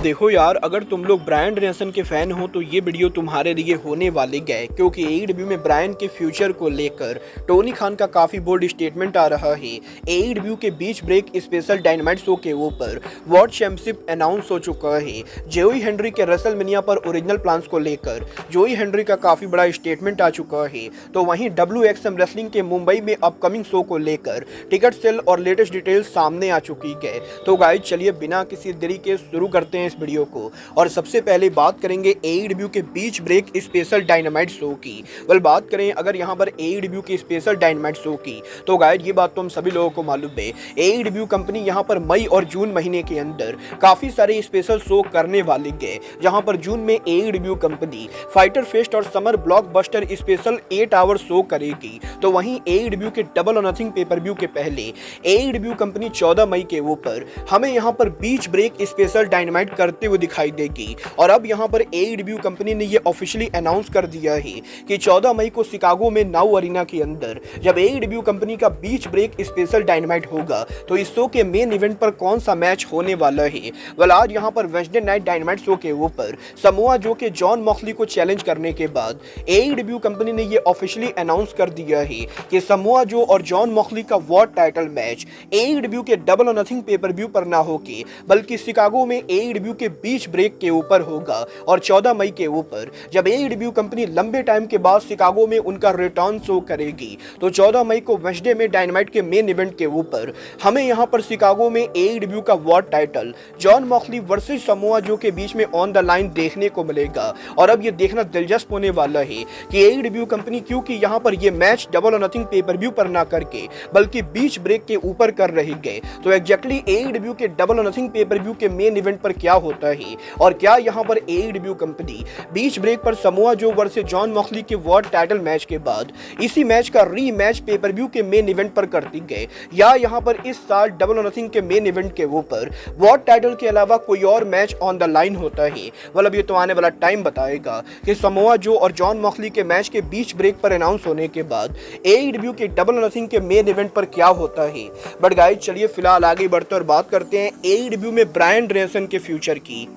देखो यार, अगर तुम लोग ब्रायन रैनसन के फैन हो तो ये वीडियो तुम्हारे लिए होने वाले गए, क्योंकि एईडब्ल्यू में ब्रायन के फ्यूचर को लेकर टोनी खान का काफी बोल्ड स्टेटमेंट आ रहा है। एईडब्ल्यू के बीच ब्रेक स्पेशल डायनामाइट शो के ऊपर वर्ल्ड चैंपियनशिप अनाउंस हो चुका है। जोई हेनरी के रेसलमेनिया पर ओरिजिनल प्लान्स को लेकर जोई हेनरी का काफी बड़ा स्टेटमेंट आ चुका है। तो वहीं WXM रेसलिंग के मुंबई में अपकमिंग शो को लेकर टिकट सेल और लेटेस्ट डिटेल्स सामने आ चुकी है। तो गाइस चलिए बिना किसी देरी के शुरू करते हैं इस वीडियो को। और सबसे पहले बात करेंगे एईडब्ल्यू के बीच ब्रेक स्पेशल डायनामाइट शो की। बात करें अगर यहां पर एईडब्ल्यू की स्पेशल डायनामाइट शो की, तो गाइस ये बात तो हम सभी लोगों को मालूम है। एईडब्ल्यू कंपनी यहां पर मई और जून महीने के अंदर काफी सारे स्पेशल शो करने वाली है। जहां पर जून में एईडब्ल्यू कंपनी फाइटर फेस्ट और summer blockbuster special 8 hour show करेगी। तो वहीं एईडब्ल्यू के डबल और नथिंग पेपर व्यू के पहले एईडब्ल्यू कंपनी 14 मई के ऊपर हमें यहां पर बीच ब्रेक स्पेशल डायनामाइट करते हुए दिखाई देगी। और अब यहां पर एईडब्ल्यू कंपनी ने यह ऑफिशियली अनाउंस कर दिया है कि 14 मई को शिकागो में नाउ अरीना के अंदर जब एईडब्ल्यू कंपनी का बीच ब्रेक स्पेशल डायनामाइट होगा तो इस शो के मेन इवेंट पर कौन सा मैच होने वाला है। आज यहां पर वेडनेसडे नाइट डायनामाइट शो के ऊपर समोआ जो के जॉन मॉक्सली को चैलेंज करने के बाद एईडब्ल्यू कंपनी ने यह ऑफिशियली अनाउंस कर दिया है कि समोआ जो और जॉन मॉक्सली का वर्ल्ड टाइटल मैच एईडब्ल्यू के डबल और नथिंग पेपर व्यू पर ना होके बल्कि शिकागो में एईडब्ल्यू के बीच ब्रेक के ऊपर होगा। और 14 मई के ऊपर जब एईडब्ल्यू कंपनी लंबे टाइम के बाद शिकागो में उनका रिटर्न शो करेगी तो 14 मई को वेडनेसडे में डायनामाइट के मेन इवेंट के ऊपर हमें यहां पर शिकागो में एईडब्ल्यू का world title John Moxley versus Samoa Joe के बीच में ऑन द लाइन देखने को मिलेगा। और अब यह देखना दिलचस्प होने वाला है कि एईडब्ल्यू कंपनी क्योंकि यहां पर यह मैच डबल और नथिंग पेपर व्यू पर ना करके बल्कि बीच ब्रेक के ऊपर कर रही है। तो एग्जैक्टली एईडब्ल्यू के डबल और नथिंग पेपर व्यू के मेन इवेंट पर क्या होता है और क्या यहां पर एईडब्ल्यू कंपनी बीच ब्रेक पर Samoa Joe versus John Moxley के वर्ल्ड टाइटल मैच के बाद इसी मैच का रीमैच पेपर व्यू के मेन इवेंट पर करती है, या यहां पर इस साल डबल और नथिंग के मेन इवेंट के ऊपर वर्ल्ड टाइटल के अलावा कोई और मैच ऑन द लाइन होता है। ये तो आने वाला टाइम बताएगा कि समोआ जो और जॉन मॉक्सली के मैच के बीच ब्रेक पर अनाउंस होने के बाद एईडब्ल्यू के डबल और नथिंग के मेन इवेंट पर क्या होता है। बट गाइस चलिए फिलहाल आगे बढ़ते और बात करते हैं एईडब्ल्यू में ब्रायन रैनसन के फ्यूचर की।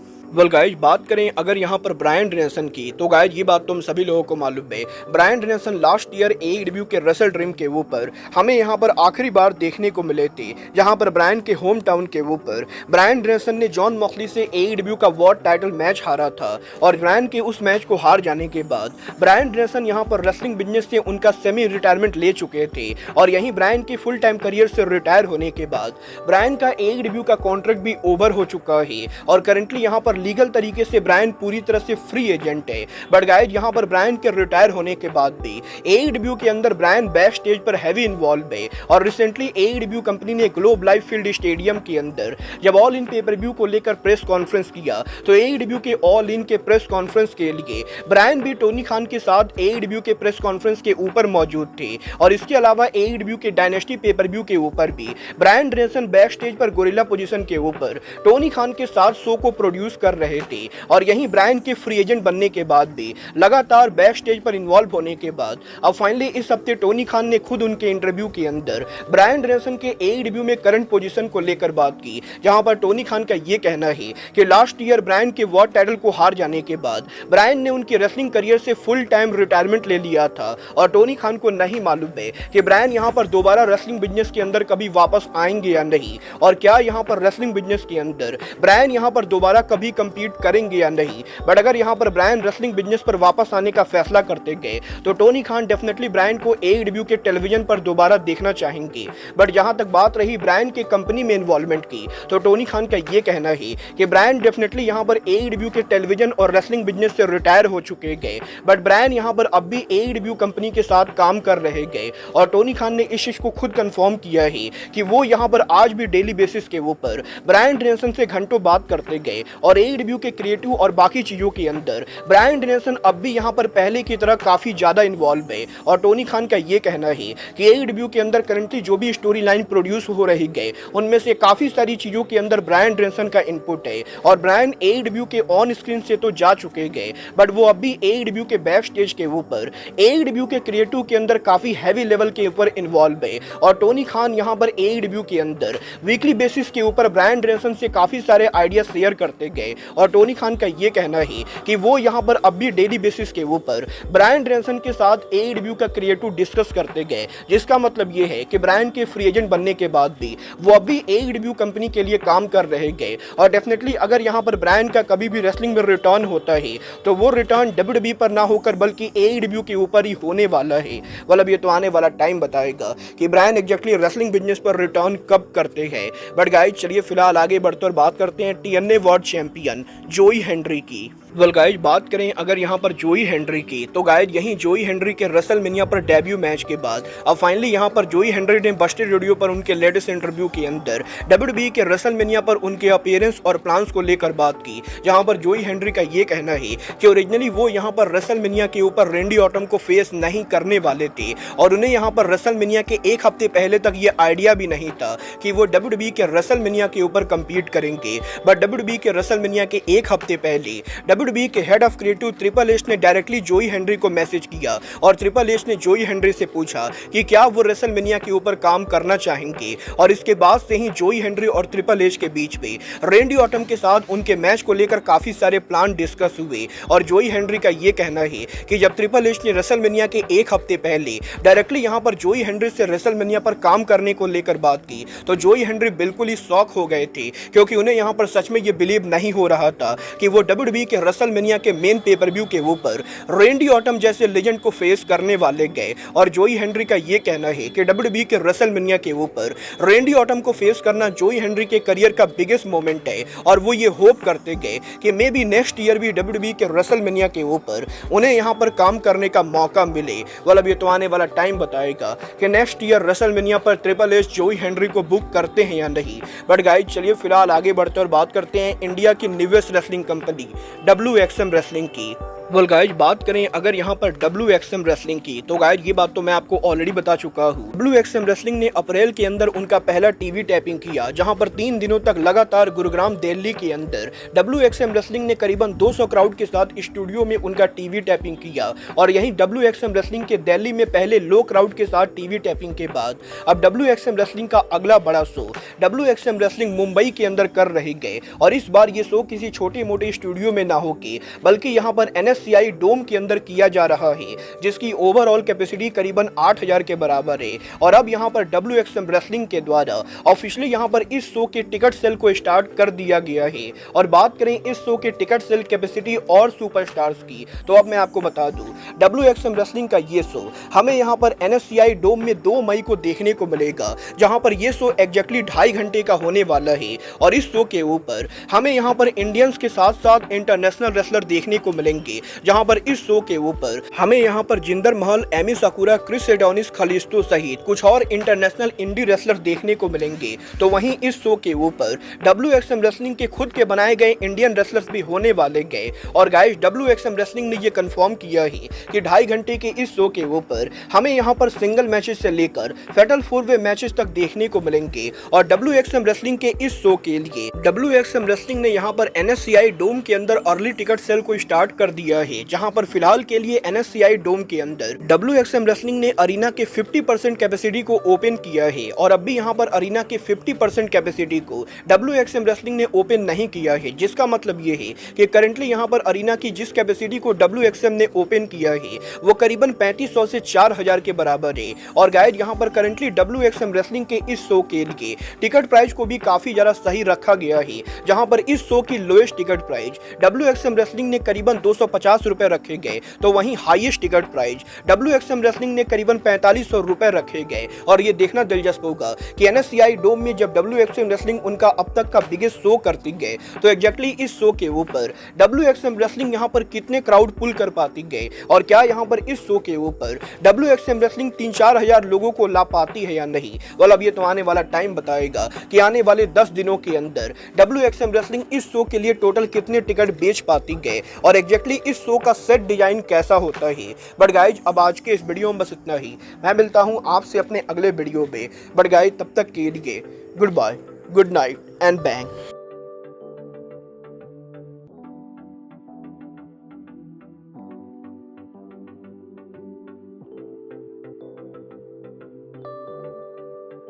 गाइस बात करें अगर यहां पर ब्रायन रैनसन की, तो गाइस ये बात तो हम सभी लोगों को मालूम है। Bryan Ranson last year AEW के रेसल ड्रीम के ऊपर हमें यहां पर आखिरी बार देखने को मिले थे, जहां पर ब्रायन के होम टाउन के ऊपर ब्रायन रैनसन ने जॉन मॉक्सली से एईडब्ल्यू का वर्ल्ड टाइटल मैच हारा था। और ब्रायन के उस मैच को हार जाने के बाद ब्रायन रैनसन यहां पर रेसलिंग बिजनेस से उनका सेमी रिटायरमेंट ले चुके थे। और यहीं ब्रायन के फुल टाइम करियर से रिटायर होने के बाद ब्रायन का एईडब्ल्यू का कॉन्ट्रैक्ट भी ओवर हो चुका है और करंटली यहां पर लीगल तरीके से ब्रायन पूरी तरह से फ्री एजेंट है। बट गाइस यहां पर ब्रायन के रिटायर होने के बाद भी एईडब्ल्यू के अंदर ब्रायन बैक स्टेज पर हैवी इन्वॉल्व है। और रिसेंटली एईडब्ल्यू कंपनी ने ग्लोब लाइफ फील्ड स्टेडियम के अंदर जब ऑल इन पेपर व्यू को लेकर प्रेस कॉन्फ्रेंस किया तो एईडब्ल्यू के ऑल इन के प्रेस कॉन्फ्रेंस के लिए ब्रायन भी टोनी खान के साथ एईडब्ल्यू के प्रेस कॉन्फ्रेंस के ऊपर मौजूद थे। और इसके अलावा एईडब्ल्यू के डायनेस्टी पेपर व्यू के ऊपर भी ब्रायन रैनसन बैक स्टेज पर गोरिल्ला पोजीशन के ऊपर टोनी खान के साथ शो को प्रोड्यूस कर रहे थे। और यहीं ब्रायन के फ्री एजेंट बनने के बाद भी लगातार बैक स्टेज पर इन्वॉल्व होने के बाद अब फाइनली इस हफ्ते टोनी खान ने खुद उनके इंटरव्यू के अंदर ब्रायन रैनसन के एईडब्ल्यू में करंट पोजीशन को लेकर बात की, जहां पर टोनी खान का यह कहना है कि लास्ट ईयर ब्रायन के वर्ल्ड टाइटल को हार जाने के बाद ब्रायन ने उनके रेसलिंग करियर से फुल टाइम रिटायरमेंट ले लिया था। और टोनी खान को नहीं मालूम है कि ब्रायन यहां पर दोबारा रेसलिंग बिजनेस के अंदर कभी वापस आएंगे या नहीं, और क्या यहां पर रेसलिंग बिजनेस के अंदर ब्रायन यहां पर दोबारा कभी कंपीट करेंगे या नहीं। बट अगर यहां पर ब्रायन रेसलिंग बिजनेस पर वापस आने का फैसला करते गए तो टोनी खान डेफिनेटली ब्रायन को एईडब्ल्यू के टेलीविजन पर दोबारा देखना चाहेंगे। बट जहां तक बात रही ब्रायन के कंपनी में इन्वॉल्वमेंट की, तो टोनी खान का यह कहना है कि ब्रायन डेफिनेटली यहां पर एईडब्ल्यू के टेलीविजन और रेसलिंग बिजनेस से रिटायर हो चुके गए। बट ब्रायन यहां पर अब भी एईडब्ल्यू कंपनी के साथ काम कर रहे गए। और टोनी खान ने इस चीज को खुद कंफर्म किया है कि वो यहां पर आज भी डेली बेसिस के ऊपर ब्रायन रैनसन से घंटों बात करते गए और एईडब्ल्यू के क्रिएटिव और बाकी चीजों के अंदर ब्रायन रैनसन अब भी यहां पर पहले की तरह काफी ज्यादा इन्वॉल्व है। और टोनी खान का यह कहना है कि एईडब्ल्यू के अंदर करंटली जो भी स्टोरी लाइन प्रोड्यूस हो रही है उनमें से काफी सारी चीजों के अंदर ब्रायन रैनसन का इनपुट है। और ब्रायन एईडब्ल्यू के ऑन स्क्रीन से तो जा चुके गए, बट वो अब भी एईडब्ल्यू के बैक स्टेज के ऊपर एईडब्ल्यू के क्रिएटिव के अंदर काफी हैवी लेवल के ऊपर इन्वॉल्व है। और टोनी खान यहां पर एईडब्ल्यू के अंदर वीकली बेसिस के ऊपर ब्रायन रैनसन से काफी सारे आइडिया शेयर करते गए और टोनी खान का ये कहना है कि वो यहाँ पर अब भी डेली बेसिस के ऊपर ब्रायन डेनियल्सन के साथ एईडब्ल्यू का क्रिएटिव डिस्कस करते गए, जिसका मतलब ये है कि ब्रायन के फ्री एजेंट बनने के बाद भी वो अभी एईडब्ल्यू कंपनी के लिए काम कर रहे गए। और डेफिनेटली अगर यहाँ पर ब्रायन का कभी भी रेसलिंग में रिटर्न होता है तो वो रिटर्न डब्ल्यूडब्ल्यूई पर ना होकर बल्कि एईडब्ल्यू के ऊपर ही होने वाला है। मतलब ये तो आने वाला टाइम बताएगा कि ब्रायन एग्जैक्टली रेसलिंग बिजनेस पर रिटर्न कब करते हैं। बट गाइस चलिए फिलहाल आगे बढ़ते और बात करते हैं टीएनए वर्ल्ड चैंपियन जोई हेनरी की। वेल गाइस बात करें अगर यहाँ पर जोई हेनरी की तो गाइस यहीं जोई हेनरी के रेसलमेनिया पर डेब्यू मैच के बाद अब फाइनली यहाँ पर जोई हेनरी ने बस्टेड रेडियो पर उनके लेटेस्ट इंटरव्यू के अंदर डब्ल्यूडब्ल्यूई के रेसलमेनिया पर उनके अपीयरेंस और प्लान्स को लेकर बात की, जहाँ पर जोई हेनरी का ये कहना है कि ओरिजिनली वो यहाँ पर रेसलमेनिया के ऊपर रैंडी ऑर्टन को फेस नहीं करने वाले थे और उन्हें यहाँ पर रेसलमेनिया के एक हफ्ते पहले तक ये आइडिया भी नहीं था कि वो डब्ल्यूडब्ल्यूई के रेसलमेनिया के ऊपर कम्पीट करेंगे। बट डब्ल्यूडब्ल्यूई के रेसलमेनिया के एक हफ्ते पहले डब्ल्यूडब्ल्यूई के head of creative triple H ने डायरेक्टली जोई हेनरी को मैसेज किया और ट्रिपल एच ने जोई हेनरी से पूछा कि क्या वो रेसलमेनिया के ऊपर काम करना चाहेंगे। और इसके बाद से ही जोई हेनरी और ट्रिपल एच के बीच में रैंडी ऑर्टन के साथ उनके मैच को लेकर काफी सारे प्लान डिस्कस हुए। और जोई हेनरी का ये कहना है कि जब ट्रिपल एच ने रेसलमेनिया के एक हफ्ते पहले डायरेक्टली यहाँ पर जोई हेनरी से रेसलमेनिया पर काम करने को लेकर बात की तो जोई हेनरी बिल्कुल ही शॉक हो गए थे, क्योंकि उन्हें यहाँ पर सच में ये बिलीव नहीं हो रहा था कि वो डब्ल्यूडब्ल्यूई के रेसलमेनिया के मेन पेपर व्यू के ऊपर रैंडी ऑर्टन जैसे लेजेंड को फेस करने वाले गए। और जोई हेनरी का ये कहना है कि डब्ल्यूडब्ल्यूई के रेसलमेनिया के ऊपर रैंडी ऑर्टन को फेस करना जोई हेनरी के करियर का बिगेस्ट मोमेंट है और वो ये होप करते गए कि मे बी नेक्स्ट ईयर भी डब्ल्यूडब्ल्यूई के रेसलमेनिया के ऊपर उन्हें यहाँ पर काम करने का मौका मिले। मतलब ये तो आने वाला टाइम बताएगा कि नेक्स्ट ईयर रेसलमेनिया पर ट्रिपल एच जोई हेनरी को बुक करते हैं या नहीं। बट गाइस चलिए फिलहाल आगे बढ़ते और बात करते हैं इंडिया की newest wrestling company WXM wrestling की। वेल गाइस बात करें अगर यहाँ पर WXM रेसलिंग की तो गाइस ये बात तो मैं आपको ऑलरेडी बता चुका हूँ। WXM रेसलिंग ने अप्रैल के अंदर उनका पहला टीवी टैपिंग किया, जहाँ पर 3 दिनों तक लगातार गुरुग्राम दिल्ली के अंदर WXM रेसलिंग ने करीबन 200 क्राउड के साथ स्टूडियो में उनका टीवी टैपिंग किया। और यहीं WXM रेसलिंग के दिल्ली में पहले लो क्राउड के साथ टीवी टैपिंग के बाद अब WXM रेसलिंग का अगला बड़ा शो WXM रेसलिंग मुंबई के अंदर कर रहे गए। और इस बार ये शो किसी छोटे मोटे स्टूडियो में ना होके बल्कि यहाँ पर NSCI डोम के अंदर किया जा रहा है, जिसकी ओवरऑल कैपेसिटी करीबन 8000 के बराबर है। और अब यहाँ पर WXM रेसलिंग के द्वारा ऑफिशियली यहाँ पर इस शो के टिकट सेल को स्टार्ट कर दिया गया है। और बात करें इस शो के टिकट सेल कैपेसिटी और सुपरस्टार्स की तो अब मैं आपको बता दूं WXM रेसलिंग का ये शो हमें यहाँ पर NSCI डोम में 2 मई को देखने को मिलेगा, जहाँ पर ये शो एग्जैक्टली 2.5 घंटे का होने वाला है। और इस शो के ऊपर हमें यहाँ पर इंडियंस के साथ साथ इंटरनेशनल रेसलर देखने को मिलेंगे, जहां पर इस शो के ऊपर हमें यहां पर जिंदर महल, एमी साकुरा, क्रिस एडोनिस, खलिस्टो सहित कुछ और इंटरनेशनल इंडी रेसलर देखने को मिलेंगे। तो वहीं इस शो के ऊपर WXM रेसलिंग के खुद के बनाए गए इंडियन रेसलर्स भी होने वाले गए। और गाइस WXM रेसलिंग ने ये कंफर्म किया है कि 2.5 घंटे के इस शो के ऊपर हमें यहां पर सिंगल मैचेस से लेकर फेटल 4-वे मैचेस तक देखने को मिलेंगे। और WXM रेसलिंग के इस शो के लिए WXM रेसलिंग ने यहां पर NSCI डोम के अंदर अर्ली टिकट सेल को स्टार्ट कर दिया है, जहां पर फिलहाल के लिए NSCI डोम के अंदर WXM रेसलिंग ने अरीना के 50% कैपेसिटी को ओपन किया है। और अब भी यहां पर अरीना के 50% कैपेसिटी को WXM रेसलिंग ने ओपन नहीं किया है, जिसका मतलब ये है कि करंटली यहां पर अरीना की जिस कैपेसिटी को WXM ने ओपन किया है वो करीबन 3500 से 4000 के बराबर है। और गाइस यहां पर करंटली WXM रेसलिंग के इस शो के लिए टिकट प्राइस को भी काफी ज्यादा सही रखा गया है, जहां पर इस शो की lowest ticket price WXM wrestling ने करीबन 250 रुपए रखे गए, तो वहीं highest ticket price WXM wrestling ने करीबन 4500 रुपए रखे गए। और ये देखना दिलचस्प होगा कि NSCI डोम में जब WXM रेसलिंग उनका अब तक का बिगेस्ट शो करती गए तो एग्जैक्टली इस शो के ऊपर WXM रेसलिंग यहाँ पर कितने क्राउड पुल कर पाती गए और क्या यहाँ पर इस शो के ऊपर WXM रेसलिंग 3-4 हजार लोगों को ला पाती है या नहीं। well, अब ये तो आने वाला टाइम बताएगा कि आने वाले 10 दिनों के अंदर WXM रेसलिंग इस शो के लिए टोटल कितने टिकट बेच पाती गए और एग्जैक्टली इस शो का सेट डिजाइन कैसा होता है। बट गाइज अब आज के इस वीडियो में बस इतना ही। मैं मिलता हूँ आपसे अपने अगले वीडियो में। बट गाइज तब तक के लिए goodbye, good night and bang.